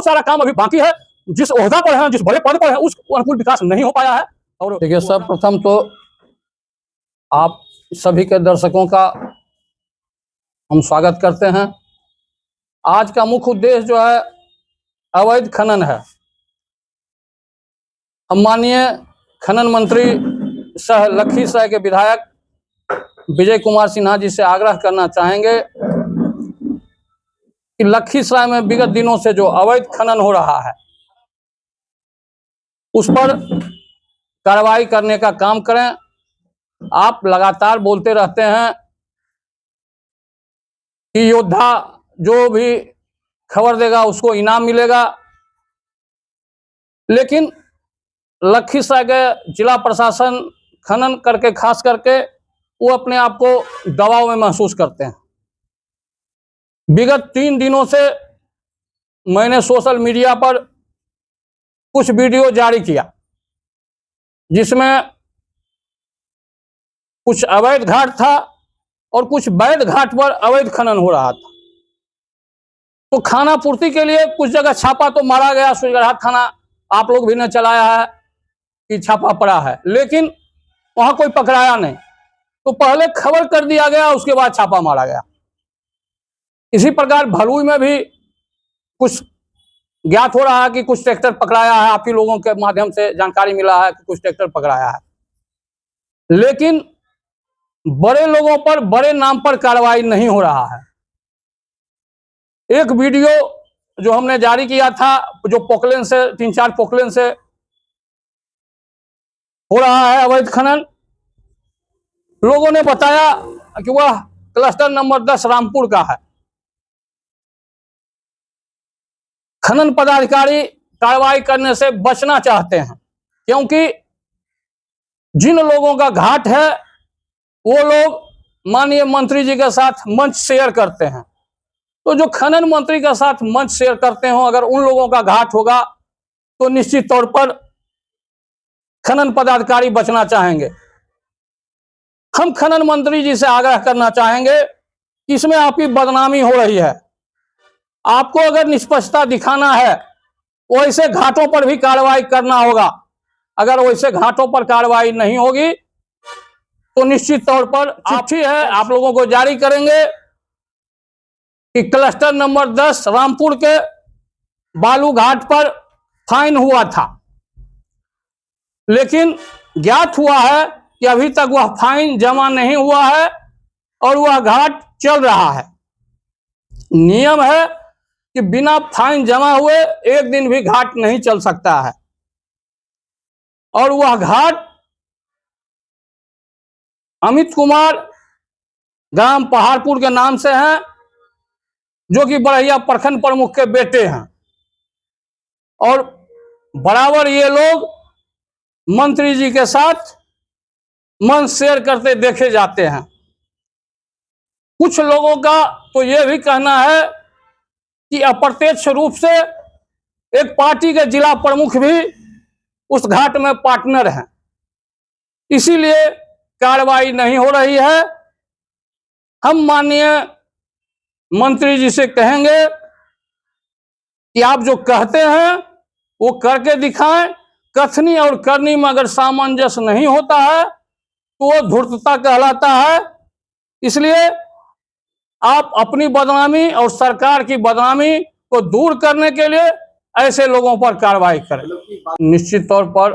सारा काम अभी बाकी है। जिस ओहदा पर है, जिस बड़े पद पर है, उस अनुकूल विकास नहीं हो पाया है। और देखिए, सर्वप्रथम तो आप सभी के दर्शकों का हम स्वागत करते हैं। आज का मुख्य उद्देश्य जो है अवैध खनन है। हम माननीय खनन मंत्री सह लखीसराय के विधायक विजय कुमार सिन्हा जी से आग्रह करना चाहेंगे कि लखीसराय में विगत दिनों से जो अवैध खनन हो रहा है उस पर कार्रवाई करने का काम करें। आप लगातार बोलते रहते हैं कि योद्धा जो भी खबर देगा उसको इनाम मिलेगा, लेकिन लखीसराय के जिला प्रशासन खनन करके खास करके वो अपने आप को दबाव में महसूस करते हैं। विगत 3 दिनों से मैंने सोशल मीडिया पर कुछ वीडियो जारी किया जिसमें कुछ अवैध घाट था और कुछ वैध घाट पर अवैध खनन हो रहा था। तो खाना पूर्ति के लिए कुछ जगह छापा तो मारा गया, सूर्यगढ़ थाना आप लोग भी ने चलाया है कि छापा पड़ा है, लेकिन वहां कोई पकड़ाया नहीं। तो पहले खबर कर दिया गया, उसके बाद छापा मारा गया। इसी प्रकार भलुई में भी कुछ ज्ञात हो रहा है कि कुछ ट्रैक्टर पकड़ाया है। आप ही लोगों के माध्यम से जानकारी मिला है कि कुछ ट्रैक्टर पकड़ाया है, लेकिन बड़े लोगों पर बड़े नाम पर कार्रवाई नहीं हो रहा है। एक वीडियो जो हमने जारी किया था, जो पोकलेन से 3-4 पोकलेन से हो रहा है अवैध खनन, लोगों ने बताया कि वह क्लस्टर नंबर 10 रामपुर का है। खनन पदाधिकारी कार्रवाई करने से बचना चाहते हैं, क्योंकि जिन लोगों का घाट है वो लोग माननीय मंत्री जी के साथ मंच शेयर करते हैं। तो जो खनन मंत्री के साथ मंच शेयर करते हो, अगर उन लोगों का घाट होगा तो निश्चित तौर पर खनन पदाधिकारी बचना चाहेंगे। हम खनन मंत्री जी से आग्रह करना चाहेंगे कि इसमें आपकी बदनामी हो रही है। आपको अगर निष्पक्षता दिखाना है, वैसे घाटों पर भी कार्रवाई करना होगा। अगर वैसे घाटों पर कार्रवाई नहीं होगी तो निश्चित तौर पर चिट्ठी है आप लोगों को जारी करेंगे कि क्लस्टर नंबर 10 रामपुर के बालू घाट पर फाइन हुआ था, लेकिन ज्ञात हुआ है कि अभी तक वह फाइन जमा नहीं हुआ है और वह घाट चल रहा है। नियम है कि बिना फाइन जमा हुए एक दिन भी घाट नहीं चल सकता है, और वह घाट अमित कुमार ग्राम पहाड़पुर के नाम से है, जो कि बड़हिया प्रखंड प्रमुख के बेटे हैं। और बराबर ये लोग मंत्री जी के साथ मंच शेयर करते देखे जाते हैं। कुछ लोगों का तो यह भी कहना है कि अप्रत्यक्ष रूप से एक पार्टी के जिला प्रमुख भी उस घाट में पार्टनर हैं, इसीलिए कार्रवाई नहीं हो रही है। हम माननीय मंत्री जी से कहेंगे कि आप जो कहते हैं वो करके दिखाएं। कथनी और करनी में अगर सामंजस्य नहीं होता है तो वो धूर्तता कहलाता है। इसलिए आप अपनी बदनामी और सरकार की बदनामी को दूर करने के लिए ऐसे लोगों पर कार्रवाई करें। निश्चित तौर पर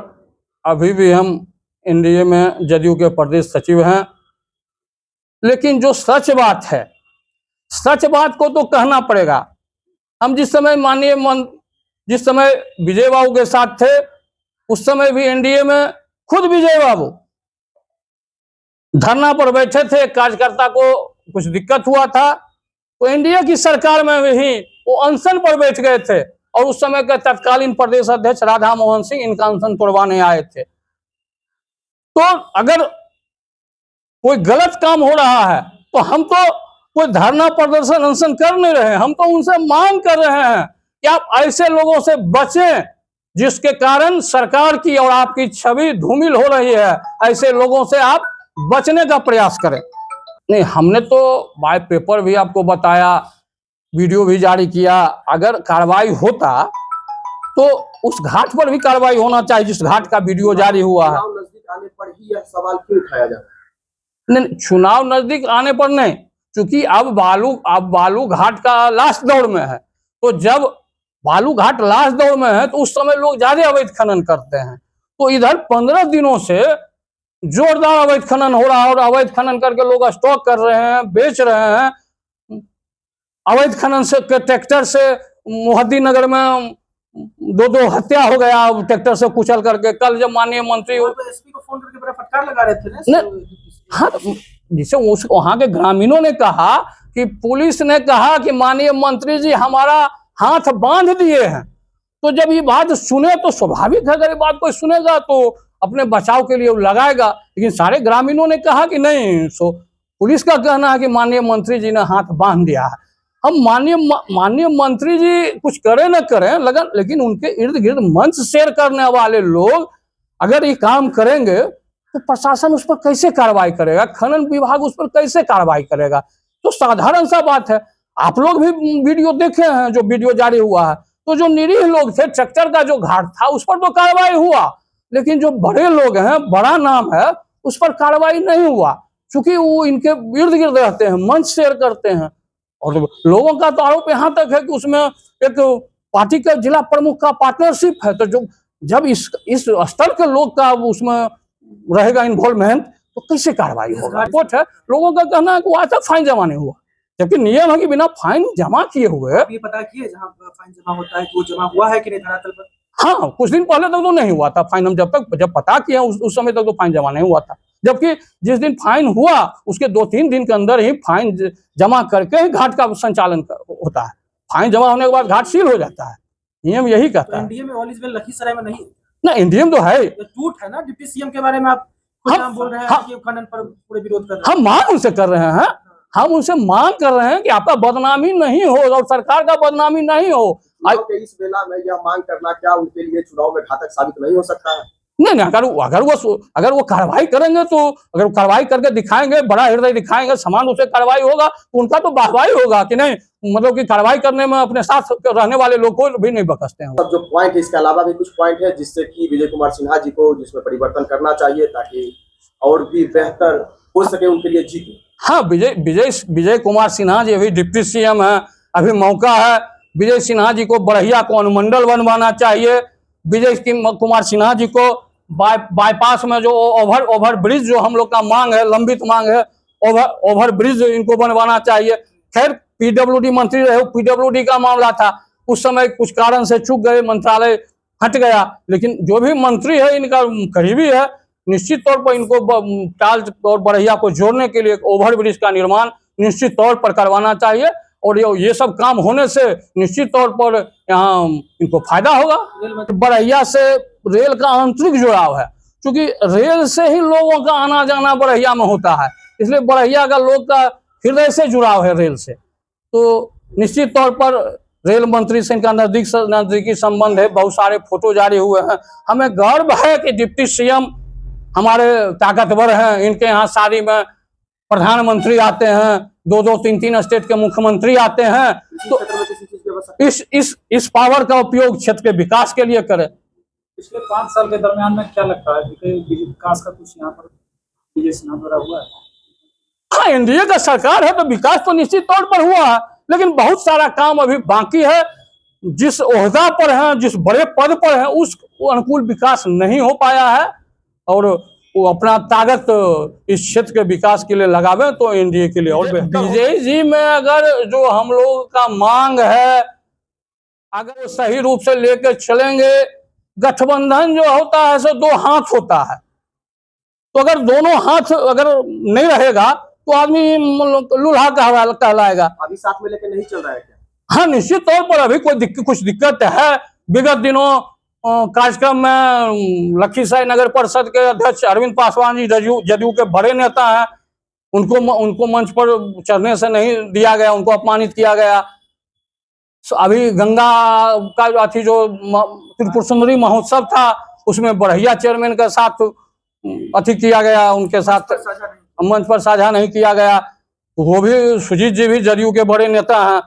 अभी भी हम एनडीए में जदयू के प्रदेश सचिव हैं, लेकिन जो सच बात है, सच बात को तो कहना पड़ेगा। हम जिस समय विजय बाबू के साथ थे, उस समय भी एनडीए में खुद विजय बाबू धरना पर बैठे थे। कार्यकर्ता को कुछ दिक्कत हुआ था तो एनडीए की सरकार में भी वो अनशन पर बैठ गए थे, और उस समय के तत्कालीन प्रदेश अध्यक्ष राधा मोहन सिंह इनका अनशन तोड़वाने आए थे। तो अगर कोई गलत काम हो रहा है तो हम तो कोई धरना प्रदर्शन अनशन कर नहीं रहे हैं, हम तो उनसे मांग कर रहे हैं कि आप ऐसे लोगों से बचें जिसके कारण सरकार की और आपकी छवि धूमिल हो रही है। ऐसे लोगों से आप बचने का प्रयास करें। नहीं, हमने तो बाय पेपर भी आपको बताया वीडियो भी जारी किया। अगर कार्रवाई होता तो उस घाट पर भी कार्रवाई होना चाहिए जिस घाट का वीडियो जारी हुआ है। चुनाव नजदीक आने पर ही यह सवाल क्यों उठाया जा रहा है? नहीं, चुनाव नजदीक आने पर नहीं, क्योंकि अब बालू घाट का लास्ट दौर में है। तो जब बालू घाट लास्ट दौर में है तो उस समय लोग ज्यादा अवैध खनन करते हैं। तो इधर 15 दिनों से जोरदार अवैध खनन हो रहा है और अवैध खनन करके लोग स्टॉक कर रहे हैं, बेच रहे हैं। अवैध खनन से ट्रैक्टर से मोहद्दी नगर में 2 हत्या हो गया ट्रैक्टर से कुचल करके। कल जब माननीय मंत्री तो एसपी को फोन करके बड़ा फटकार लगा रहे थे ना। हाँ, जिसे वहां के ग्रामीणों ने कहा कि पुलिस ने कहा कि माननीय मंत्री जी हमारा हाथ बांध दिए हैं। तो जब ये बात सुने तो स्वाभाविक है, अगर ये बात कोई सुनेगा तो अपने बचाव के लिए वो लगाएगा। लेकिन सारे ग्रामीणों ने कहा कि नहीं, सो पुलिस का कहना है कि माननीय मंत्री जी ने हाथ बांध दिया है। हम माननीय मंत्री जी कुछ करें न करें लेकिन उनके इर्द गिर्द मंच शेयर करने वाले लोग अगर ये काम करेंगे तो प्रशासन उस पर कैसे कार्रवाई करेगा, खनन विभाग उस पर कैसे कार्रवाई करेगा? तो साधारण सा बात है। आप लोग भी वीडियो देखे हैं, जो वीडियो जारी हुआ है। तो जो निरीह लोग थे, ट्रैक्टर का जो घाट था उस पर तो कार्रवाई हुआ, लेकिन जो बड़े लोग हैं, बड़ा नाम है, उस पर कार्रवाई नहीं हुआ, क्योंकि वो इनके इर्द गिर्द रहते हैं, मंच शेयर करते हैं। और लोगों का तो आरोप यहाँ तक है कि उसमें एक पार्टी के जिला प्रमुख का पार्टनरशिप है। तो जब इस स्तर के लोग का उसमें रहेगा इन्वॉल्वमेंट तो कैसे कार्रवाई होगा? रिपोर्ट है, लोगों का कहना है कि वो आज तक फाइन जमा नहीं हुआ, जबकि नियम है कि बिना फाइन जमा किए हुए। ये पता किए जहाँ फाइन जमा होता है कि वो जमा हुआ है कि नहीं धरातल पर? हाँ, कुछ दिन पहले तक तो नहीं हुआ था फाइन। हम जब पता किया उस समय तक तो फाइन जमा नहीं हुआ था, जबकि जिस दिन फाइन हुआ उसके 2-3 दिन के अंदर ही फाइन जमा करके ही घाट का संचालन होता है। फाइन जमा होने के बाद घाट सील हो जाता है, नियम यही कहता है। एनडीए में ऑल इज वेल लखीसराय में नहीं ना, इंडियन तो है। झूठ है ना। डिप्टी सीएम के बारे में आप कुछ नाम बोल रहे हैं कि खनन पर पूरे विरोध कर रहे हैं। हम मांग उनसे कर रहे हैं, हम उनसे मांग कर रहे हैं कि आपका बदनामी नहीं हो और सरकार का बदनामी नहीं हो। इस बेला में यह मांग करना क्या उनके लिए चुनाव में घातक साबित नहीं हो सकता है? नहीं, अगर वो कार्रवाई करेंगे तो, अगर वो कार्रवाई करके दिखाएंगे, बड़ा हृदय दिखाएंगे, समान रूप से कार्रवाई होगा तो उनका तो वाहवाही होगा कि नहीं, मतलब कि कार्रवाई करने में अपने साथ रहने वाले लोग को भी नहीं बकसते हैं। जो पॉइंट है, इसके अलावा भी कुछ पॉइंट है जिससे कि विजय कुमार सिन्हा जी को जिसमें परिवर्तन करना चाहिए ताकि और भी बेहतर हो सके उनके लिए जीत। हाँ, विजय कुमार सिन्हा जी अभी डिप्टी सीएम है, अभी मौका है। विजय सिन्हा जी को बड़हिया को अनुमंडल बनवाना चाहिए। विजय कुमार सिन्हा जी को बाईपास में जो ओवर ब्रिज जो हम लोग का मांग है, लंबित मांग है, ओवर ब्रिज इनको बनवाना चाहिए। खैर, पीडब्ल्यूडी मंत्री रहे, पीडब्ल्यूडी का मामला था, उस समय कुछ कारण से चूक गए, मंत्रालय हट गया। लेकिन जो भी मंत्री है इनका करीबी है, निश्चित तौर पर इनको टाल और बड़हिया को जोड़ने के लिए ओवर ब्रिज का निर्माण निश्चित तौर पर करवाना चाहिए। और ये सब काम होने से निश्चित तौर पर यहाँ इनको फायदा होगा। बड़हिया से रेल का आंतरिक जुड़ाव है, क्योंकि रेल से ही लोगों का आना जाना बड़हिया में होता है, इसलिए बड़हिया का लोग का हृदय से जुड़ाव है रेल से। तो निश्चित तौर पर रेल मंत्री से इनका नजदीकी संबंध है। बहुत सारे फोटो जारी हुए हैं। हमें गर्व है कि डिप्टी सीएम हमारे ताकतवर हैं। इनके यहाँ शादी में प्रधानमंत्री आते हैं, 2-3 स्टेट के मुख्यमंत्री आते हैं। तो इस पावर का उपयोग क्षेत्र के विकास के लिए करें। पिछले 5 साल के दरमियान में क्या लगता है कि विकास का कुछ यहाँ पर विजय सिन्हा द्वारा हुआ है? हाँ, एनडीए का सरकार है तो विकास तो निश्चित तौर पर हुआ है, लेकिन बहुत सारा काम अभी बाकी है। जिस ओहदा पर है, जिस बड़े पद पर है, उस अनुकूल विकास नहीं हो पाया है। और वो अपना ताकत इस क्षेत्र के विकास के लिए लगावे तो एनडीए के लिए और विजय जी में अगर जो हम लोग का मांग है, अगर वो सही रूप से लेकर चलेंगे, गठबंधन जो होता है सो 2 हाथ होता है। तो अगर दोनों हाथ अगर नहीं रहेगा तो आदमी लूल्हा कहलाएगा। अभी साथ में लेकर नहीं चल रहा है क्या? हाँ, निश्चित तौर पर अभी कुछ दिक्कत है। विगत दिनों कार्यक्रम में लखीसराय नगर परिषद के अध्यक्ष अरविंद पासवान जी जदयू के बड़े नेता हैं, उनको मंच पर चढ़ने से नहीं दिया गया, उनको अपमानित किया गया। अभी गंगा का अथी जो त्रिपुर सुंदरी महोत्सव था उसमें बड़हिया चेयरमैन के साथ अथी किया गया, उनके साथ मंच पर साझा नहीं किया गया। वो भी सुजीत जी भी जदयू के बड़े नेता हैं,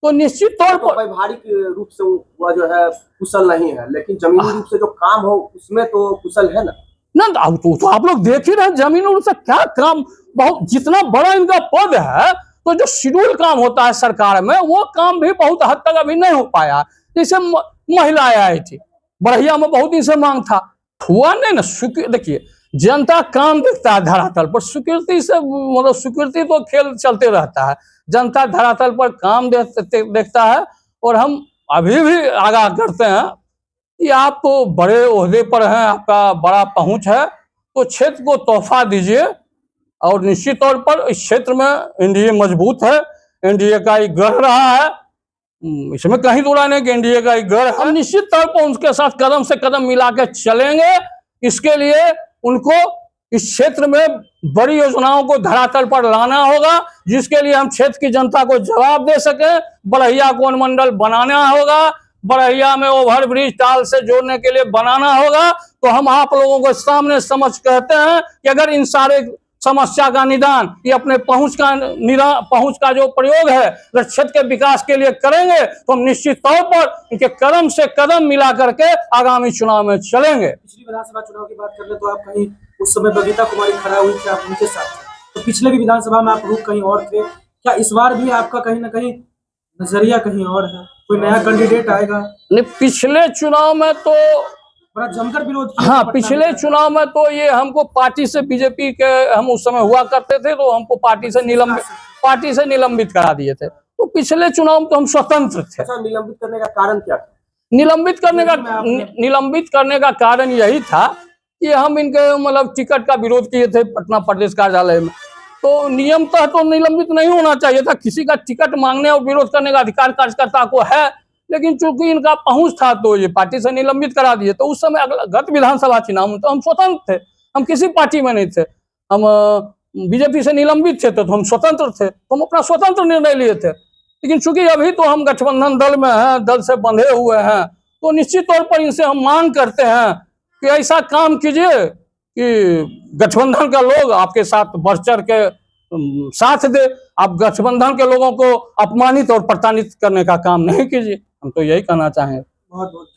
तो निश्चित तौर तो पर व्यवहारिक रूप से वह जो है कुशल नहीं है, लेकिन जमीनी रूप से जो काम हो उसमें तो कुशल है ना। ना अब तो आप लोग देख ही रहे जमीन और से क्या काम, बहुत जितना बड़ा इनका पद है तो जो शेड्यूल काम होता है सरकार में वो काम भी बहुत हद तक अभी नहीं हो पाया। जैसे महिलाएं आई थी, बढ़िया में बहुत इनसे मांग था, हुआ नहीं ना। देखिए जनता काम देखता है धरातल पर, स्वीकृति से मतलब स्वीकृति तो खेल चलते रहता है, जनता धरातल पर काम देखता है। और हम अभी भी आगाह करते हैं कि आप तो बड़े ओहदे पर हैं, आपका बड़ा पहुंच है, तो क्षेत्र को तोहफा दीजिए। और निश्चित तौर पर इस क्षेत्र में एनडीए मजबूत है, एनडीए का एक गढ़ रहा है, इसमें कहीं दो राय नहीं कि एनडीए का एक गढ़ है। हम निश्चित तौर पर उनके साथ कदम से कदम मिला के चलेंगे। इसके लिए उनको इस क्षेत्र में बड़ी योजनाओं को धरातल पर लाना होगा, जिसके लिए हम क्षेत्र की जनता को जवाब दे सके। बड़हिया को अनुमंडल बनाना होगा, बड़हिया में ओवर ब्रिज टाल से जोड़ने के लिए बनाना होगा। तो हम आप लोगों को सामने समझ कहते हैं कि अगर इन सारे समस्या का निदान ये अपने पहुंच का जो प्रयोग है अगर क्षेत्र के विकास के लिए करेंगे तो हम निश्चित तौर पर इनके कदम से कदम मिला करके आगामी चुनाव में चलेंगे। पिछली विधानसभा चुनाव की बात कर ले तो आप कहीं उस समय बबीता कुमारी खड़ा हुई थी, आप उनके साथ थे, तो पिछले भी विधानसभा में आप रुक कहीं और थे, क्या इस बार भी आपका कहीं ना कहीं नजरिया कहीं और है, कोई नया कैंडिडेट आएगा? नहीं, पिछले चुनाव में तो बड़ा जमकर विरोध किया हाँ, पटना पिछले में। चुनाव में तो ये हमको पार्टी से, बीजेपी के हम उस समय हुआ करते थे, तो हमको पार्टी से निलंबित करा दिए थे। तो पिछले चुनाव में तो हम स्वतंत्र थे। अच्छा, निलंबित करने का कारण क्या था? निलंबित करने का कारण यही था कि हम इनके मतलब टिकट का विरोध किए थे पटना प्रदेश कार्यालय में। तो नियमतः तो निलंबित नहीं होना चाहिए था, किसी का टिकट मांगने और विरोध करने का अधिकार कार्यकर्ता को है, लेकिन चूंकि इनका पहुंच था तो ये पार्टी से निलंबित करा दिए। तो उस समय गत विधानसभा चुनाव में तो हम स्वतंत्र थे, हम किसी पार्टी में नहीं थे, हम बीजेपी से निलंबित थे तो हम स्वतंत्र थे, तो हम अपना स्वतंत्र निर्णय लिए थे। लेकिन चूंकि अभी तो हम गठबंधन दल में हैं, दल से बंधे हुए हैं, तो निश्चित तौर पर इनसे हम मांग करते हैं कि ऐसा काम कीजिए कि गठबंधन का लोग आपके साथ बढ़ चढ़ के साथ दे। आप गठबंधन के लोगों को अपमानित और प्रताड़ित करने का काम नहीं कीजिए। हम तो यही कहना चाहेंगे। बहुत बहुत